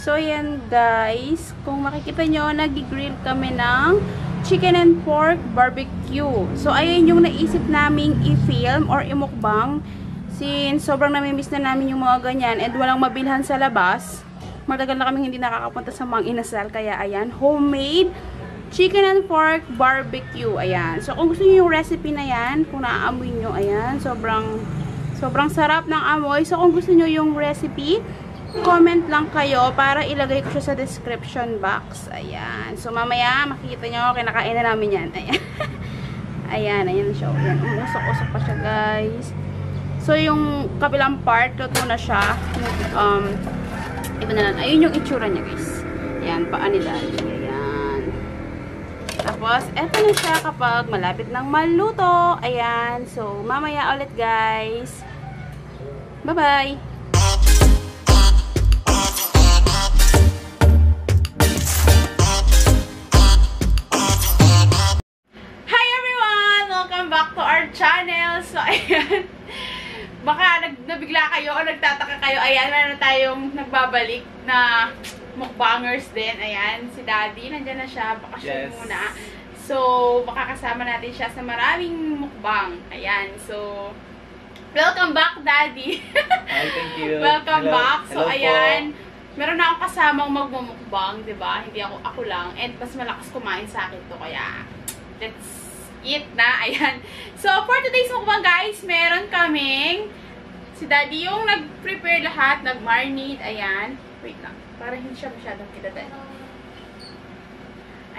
So, yan guys. Kung makikita nyo, nag-grill kami ng chicken and pork barbecue. So, ayun yung naisip naming i-film or i-mukbang. Since sobrang namimiss na namin yung mga ganyan and walang mabilhan sa labas. Matagal na kami hindi nakakapunta sa Mang Inasal. Kaya, ayan, homemade chicken and pork barbecue. Ayan. So, kung gusto niyo yung recipe na yan, kung naaamoy nyo, ayan, sobrang sarap ng amoy. So, kung gusto niyo yung recipe, comment lang kayo para ilagay ko siya sa description box. Ayan. So, mamaya, makikita nyo, kinakain na namin yan. Ayan. ayan siya. Ayan. Umusok-usok pa siya, guys. So, yung kabilang part, luto na siya. Iba na lang. Ayun yung itsura niya, guys. Ayan, paa ni Daddy. Ayan. Tapos, eto na siya kapag malapit ng maluto. Ayan. So, mamaya ulit, guys. Bye-bye! Hi everyone! Welcome back to our channel. So, ayan. Baka nabigla kayo o nagtataka kayo. Ayan, meron tayong nagbabalik na mukbangers din. Ayan, si Daddy, nandyan na siya. Bakasyon muna. So, makakasama natin siya sa maraming mukbang. Ayan, so, welcome back, Daddy. Hi, thank you. Welcome back. So, Hello ayan, meron na akong kasamang magmumukbang, diba? Hindi ako lang. And mas malakas kumain sa akin to. Kaya, let's eat na. Ayan. So, for today's mukbang, guys, meron kaming si Daddy yung nag-prepare lahat, nag-marinate. Ayan. Wait lang. Para hindi siya masyadong kitatan.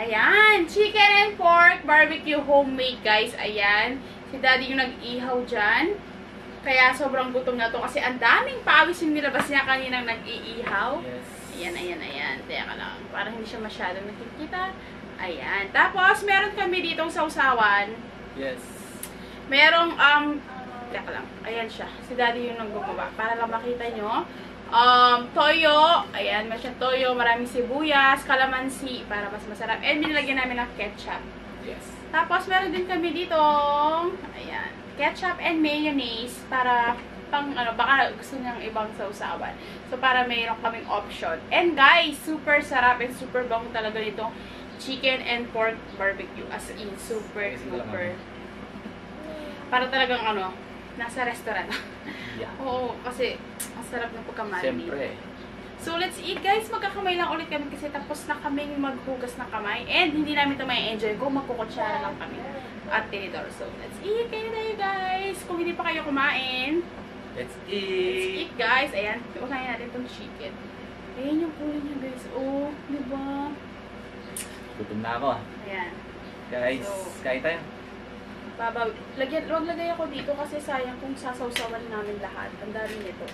Ayan. Chicken and pork barbecue homemade, guys. Ayan. Si Daddy yung nag-ihaw dyan. Kaya sobrang gutom na to kasi ang daming pawis yung nilabas niya kaninang nag-iihaw. Yes. Ayan. Teka lang. Para hindi siya masyadong nakikita. Ayan. Tapos, meron kami ditong sausawan. Yes. Merong, teka lang. Ayan siya. Si Daddy yung nagbububa. Para lang makita nyo. Toyo. Ayan, may siyang toyo. Maraming sibuyas, kalamansi. Para mas masarap. And nilagyan namin ng ketchup. Yes. Tapos, meron din kami dito. Ayan. Ketchup and mayonnaise. Para pang, baka gusto niyang ibang sausawan. So, para mayroon kaming option. And guys, super sarap and super bango talaga nitong chicken and pork barbecue. As in, super. Para talagang nasa restaurant. Yeah. Oo, kasi ang sarap ng pagkamarinate. Siyempre. So, let's eat, guys. Magkakamay lang ulit kami kasi tapos na kaming maghugas ng kamay. And hindi namin ito may enjoy kung magkukutsara lang kami at tinidor. So, let's eat. Kayo tayo, guys. Kung hindi pa kayo kumain, Let's let's eat. eat, guys. Ayan, unahin natin itong chicken. Ayan yung kulay niya, guys. Oh, diba? Gutom na ako. Ayan. Guys, So, kain tayo. Wag lagay ako dito kasi sayang kung sasawsawan namin lahat. Ang dami nito.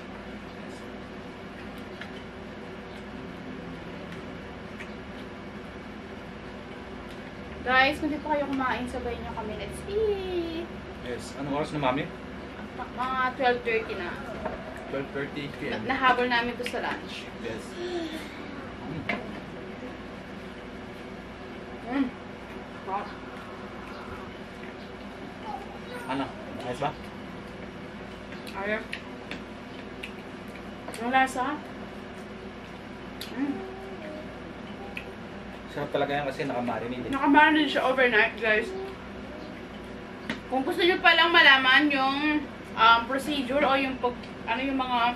Guys, kung di pa kayo kumain, sabay nyo kami. Let's eat! Yes. Anong oras na, Mami? Mga 12:30 na. 12:30 p.m. Nahabol namin to sa lunch. Yes. Hot. Ano? Ayos ba? Ayos. Ang lasa? Sarap talaga yan kasi nakamarinate. Nakamarinate siya overnight, guys. Kung gusto nyo palang malaman yung procedure o yung yung mga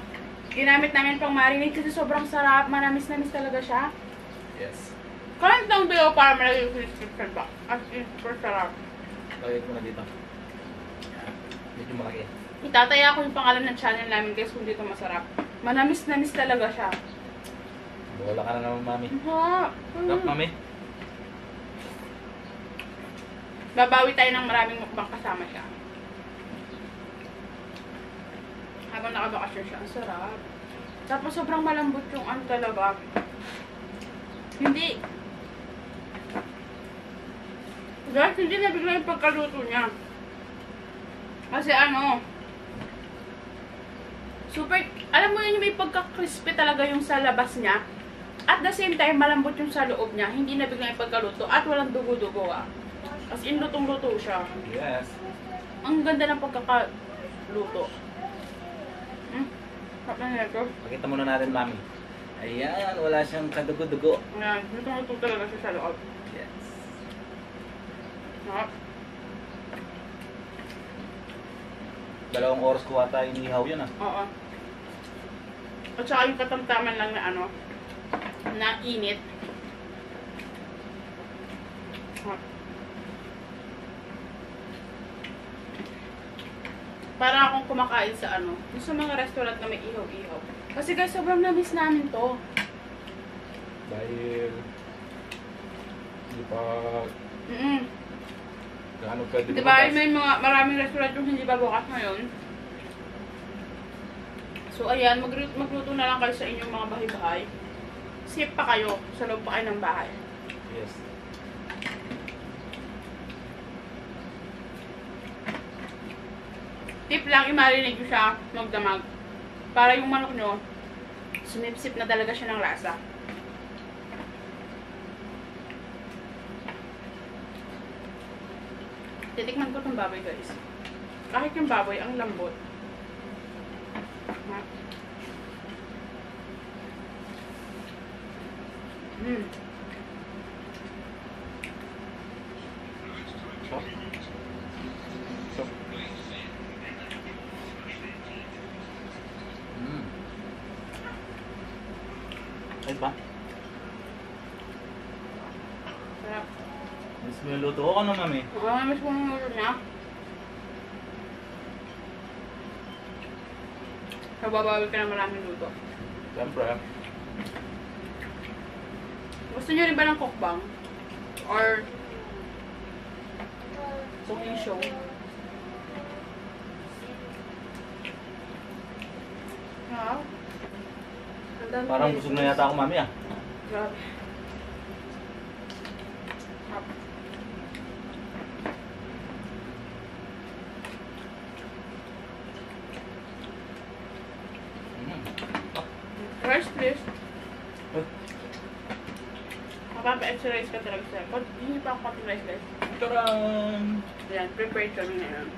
ginamit namin pang marinate kasi sobrang sarap. Manamis-namis talaga siya. Yes. Comment lang below para malagay yung description box. As in, super sarap. Lagay ko na dito. Medyo malaki. Itataya ko yung pangalan ng channel namin, guys, kung dito masarap. Manamis-namis talaga siya. Wala ka na naman, Mami. Sarap. Mami? Babawi tayo ng maraming mukbang kasama siya. Habang nakabakasyon siya, ang sarap. Tapos sobrang malambot yung talaga. Hindi. Guys, hindi nabigla yung pagkaluto niya. Kasi super, alam mo yun yung may pagka-crispy talaga yung sa labas niya. At the same time, malambot yung sa loob niya. Hindi nabigla yung pagkaluto. At walang dugo-dugo As in, lutong-luto siya. Yes. Ang ganda ng pagkakaluto. Sarap na nito. Pakita muna natin, Mami. Ayan, wala siyang kadugo-dugo. Ayan, lutong-lutong talaga siya sa loob. Yes. Sarap. 2 oras ko ata inihaw yun ah. Oo. At saka yung katamtaman lang na ano, na init. Sarap. Para akong kumakain sa ano, sa mga restaurant na may ihaw-ihaw. Kasi guys, sobrang na-miss namin to. Dahil hindi pa gaano ka Diba, may mga maraming restaurant yung hindi pa bukas ngayon. So ayan, magluto na lang kayo sa inyong mga bahay-bahay. Safe pa kayo, sa loob pa kayo ng bahay. Yes. Tip lang, i-marinate nyo siya magdamag. Para yung manok nyo, sumipsip na talaga siya ng lasa. Titikman ko itong baboy guys. Kahit yung baboy, ang lambot. So. Ay ba? Sarap. Mas may luto ko ano, mami? Oo, mas pumulot niya. So, babawal ka na maraming luto. Siyempre. Gusto nyo rin ba ng mukbang? Or cooking show? Wow. Ang dami Parang guys. busog na yata ako, mami ah. Grabe. Rice please. Mapapa-exercise ka talaga sir. Hindi pa ako konting rice guys. Taran! Ayan, prepared kami ngayon.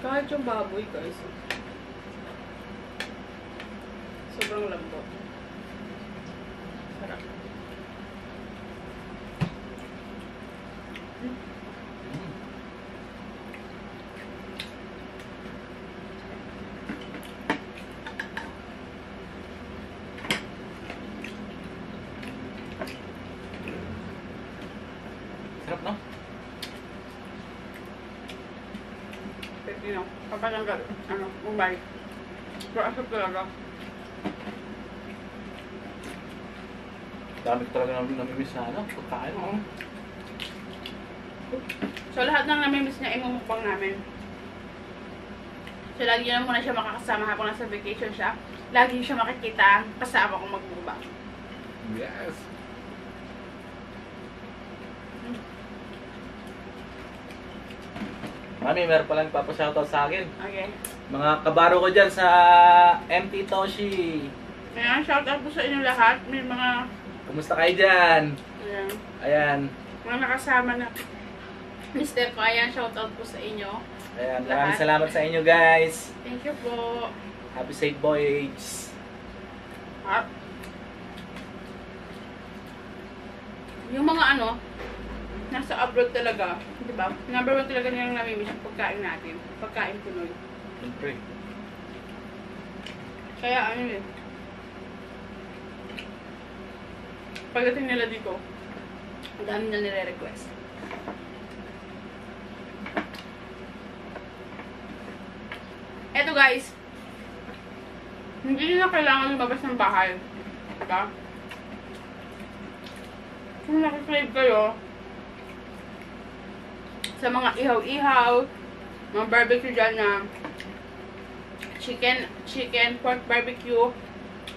Kahit yung baboy guys. Sobrang lambot. Sarap. Sarap, no? Filipino. Papatanggal. Ano, umay. Pero asap talaga. Dami ko talaga namimiss na ano, pagkain mo. So, lahat ng namimiss niya, imumukbang namin. So, lagi na muna siya makakasama habang nasa vacation siya. Lagi siya makikita kasama kong magmukbang. Yes! Mami, meron palang papashoutout sa akin. Okay. Mga kabaro ko dyan sa MT Toshi. Ayan, shoutout po sa inyo lahat. May mga, Kumusta kayo dyan? ayan, Ayan. mga nakasama na mister ko. Ayan, shoutout po sa inyo. Ayan, Lahat. maraming salamat sa inyo guys. Thank you po. Happy safe voyage. At, yung mga ano, nasa abroad talaga, di ba? Number 1 talaga nilang namimiss yung pagkain natin. Pagkain Pinoy. Siyempre. Kaya ano eh. Pagdating nila dito, ang dami na nire-request. Eto guys, hindi nyo na kailangan lumabas ng bahay. Diba? Kung nakikrave kayo sa mga ihaw-ihaw, mga barbecue dyan na chicken, pork barbecue.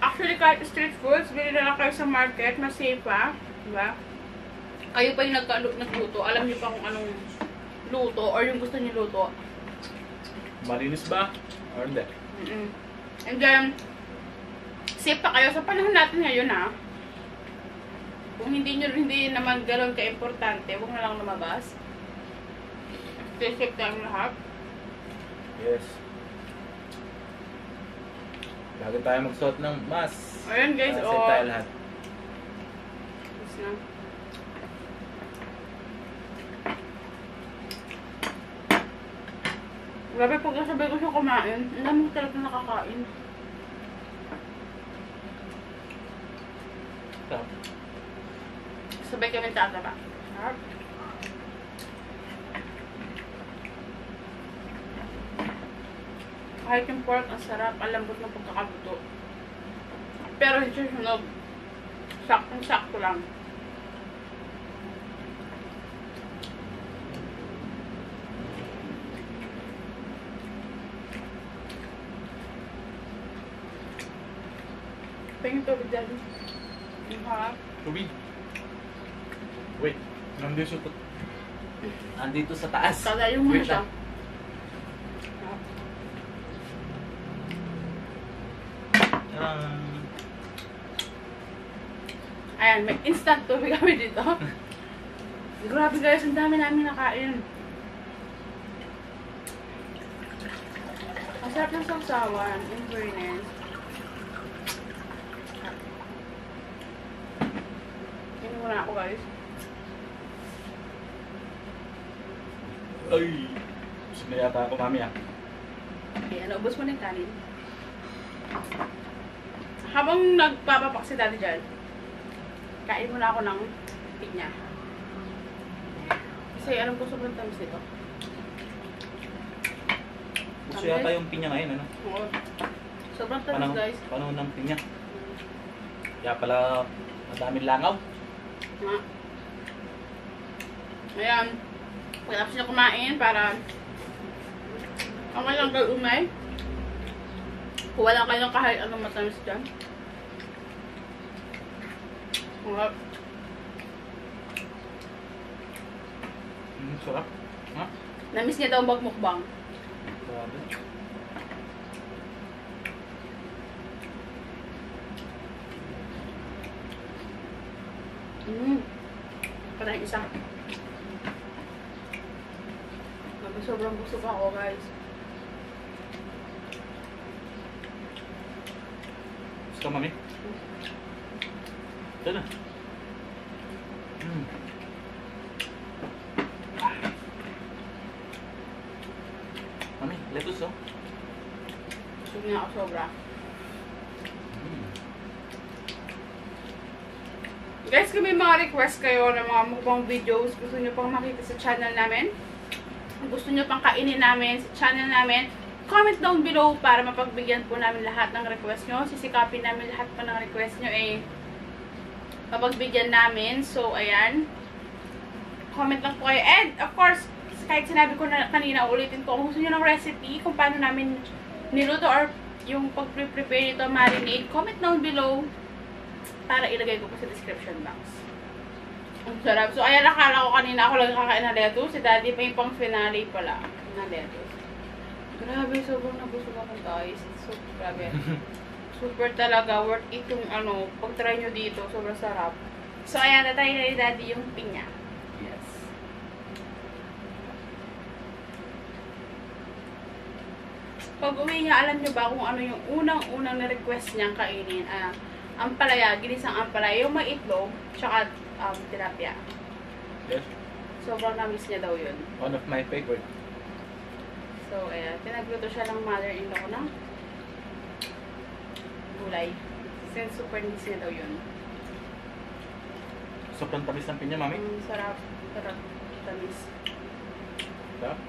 Actually, kahit street foods, bili na lang kayo sa market, mas safe pa. Diba? Kayo pa yung nagluto. Alam niyo pa kung anong luto or yung gusto niyo luto. Malinis ba? Or hindi? And then, safe pa kayo sa panahon natin ngayon ha. Kung hindi naman gano'n ka-importante, huwag na lang lumabas. Stay safe tayong lahat. Yes. Lagi tayo magsuot ng mask. Ayan guys, Safe tayo lahat. Tapos na. Grabe, pag nasabay ko siya kumain, ang dami talaga nakakain. Ito. Sabay kami tataba. Sarap. Kahit yung pork, ang sarap, ang lambot ng pagkakabuto. Pero hindi siya sunog. Saktong-sakto lang. Pahingin tubig dyan. Ang harap. Tubig. Wait. Nandito sa taas. Kalayo mo Wait siya. lang. Ayan, may instant tubig kami dito. Grabe guys, ang dami namin nakain. Ang sarap ng sausawan, in fairness. Inom muna ako guys. Ay! Gusto na yata ako, mami ah. Okay, naubos mo na yung kanin. Habang nagpapapak si daddy dyan, kain muna ako ng pinya. Kasi alam ko sobrang tamis nito. Gusto yata yung pinya ngayon, ano? Oo. Sobrang tamis guys. Panahon ng pinya. Kaya pala madaming langaw. Ha? Ayan. Pagkatapos niya kumain para lang kayo umay. Kung wala kayong kahit anong matamis dyan. Sarap. Ha? Namiss niya daw magmukbang. Grabe. Parang isa. Sobrang busog ako guys. Gusto mami? Ito na. Mami, lettuce oh. Busog niya ako sobra. Guys, kung may mga request kayo ng mga mukbang videos, gusto nyo pang makita sa channel namin, gusto nyo pang kainin namin sa channel namin, comment down below para mapagbigyan po namin lahat ng request nyo. Sisikapin namin lahat pa ng request nyo mapagbigyan namin. So, ayan. Comment lang po kayo. And, of course, kahit sinabi ko na kanina, ulitin ko, kung gusto nyo ng recipe, kung paano namin niluto or yung pag-prepare nito, marinade, comment down below para ilagay ko po sa description box. Ang sarap. So, ayan, nakala ko kanina ako lang kakain ng lettuce. Si daddy pa yung pang finale pala na lettuce. Grabe, sobrang nabusog ako guys. So, grabe. Super talaga. Worth it yung pag-try nyo dito. Sobrang sarap. So, ayan, tatry na ni daddy yung pinya. Yes. Pag uwi niya, alam nyo ba kung ano yung unang-unang na-request niyang kainin? Ampalaya, ginisang ampalaya. Yung may itlog, tsaka tilapia. Yes. Sobrang namis niya daw yun. One of my favorite. So, ayan. Pinagluto siya ng mother-in-law ko ng gulay. Since super nice niya daw yun. Sobrang tamis ng pinya, mami. Sarap. Sarap. Tamis. Sarap.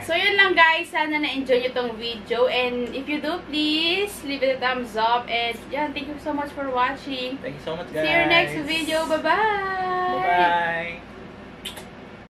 So, yun lang guys. Sana na-enjoy nyo tong video. And if you do, please leave it a thumbs up. And yeah, thank you so much for watching. Thank you so much, guys. See you next video. Bye-bye! Bye-bye!